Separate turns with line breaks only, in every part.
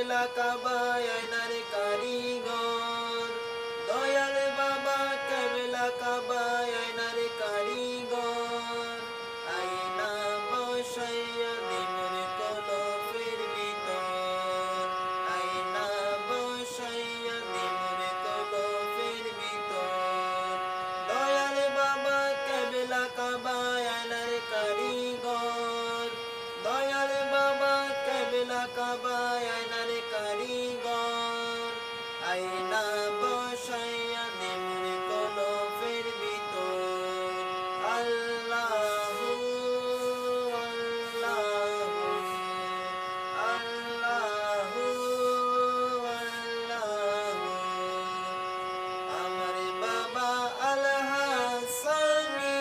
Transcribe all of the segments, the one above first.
কেবলা কাবা আয়নার কারিগর, দয়াল বাবা কেবলা কাবা আয়নার কারিগর, আয়না বসাইয়া দিমুর কলফের ভিতর, আয়না বসাইয়া দিমুর কলফের ভিতর, দয়াল বাবা কেবলা কাবা আয়নার কারিগর, দয়াল বাবা কেবলা কাবা আয়নার কারিগর, আয়না বসাইয়া দিমুর কলফের ভিতর, আল্লাহু আল্লাহু আল্লাহু আল্লাহু। আমার বাবা আল হাসানি,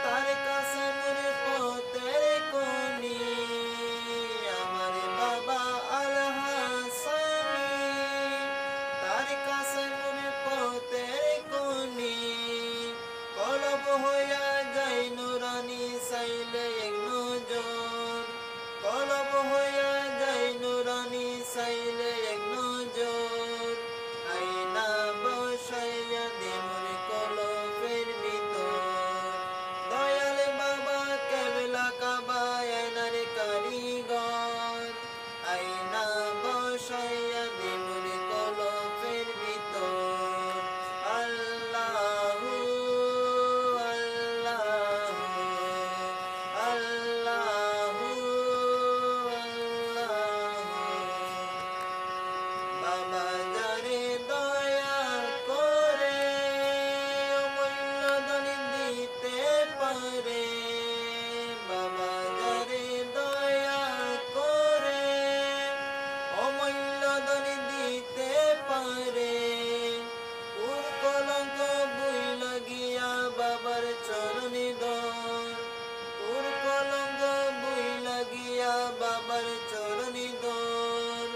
তার কাছে মোর পথের কোনি, আমার বাবা আল হাসানি, তার কাছে মোর পথের কোনি, কলব হইয়া যায় নুরানি চাইলে এক নজর, কলব হইয়া যায় নুরানি চাইলে এক নজর, আয়না বসাইয়া দিমুর কলফের ভিতর, দয়াল বাবা কেবলা কাবা আয়নার কারিগর, আয়না বসাইয়া দিমুর কলফের ভিতর, আল্লাহু আল্লাহু আল্লাহু আল্লাহু। বাবা যারে দয়া করে অমূল্য দান দিতে পারে, বাবা যারে দয়া করে অমূল্য দান দিতে পারে, ওর কলঙ্ক বইলা গিয়া বাবার চরণে দর, ওর কলঙ্ক বইলা গিয়া বাবার চরণে দর,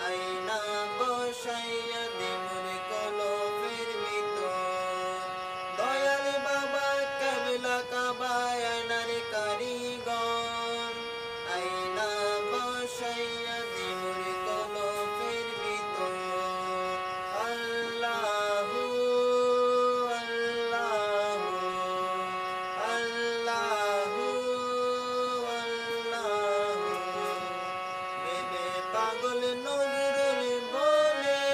আয়না বসাইয়া দিমুর কলফের ভিতর, দয়াল বাবা কেবলা কাবা আয়নার কারিগর, আয়না বসাইয়া দিমুর কলফের ভিতর, আল্লাহু আল্লাহু আল্লাহু আল্লাহু। বেবে পাগল নজরুল বলে,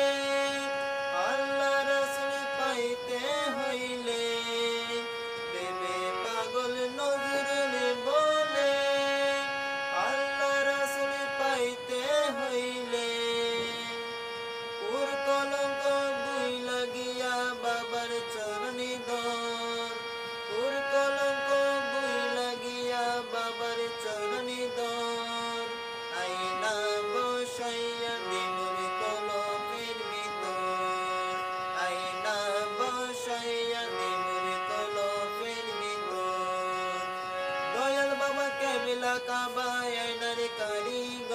আল্লাহ রাসূল পাইতে হইলে, বেবে পাগল নজরুল বলে, আল্লাহ রাসূল পাইতে হইলে, ওর কলঙ্ক বইলা গিয়া বাবার চরণে দর, ওর কলঙ্ক বইলা গিয়া বাবার চরণে দর, আয়না বসাইয়া দিমুর কলফের ভিতর, আয়না বসাইয়া দিমুর কলফের ভিতর, দয়াল বাবা কেবলা কাবা আয়নার কারিগর।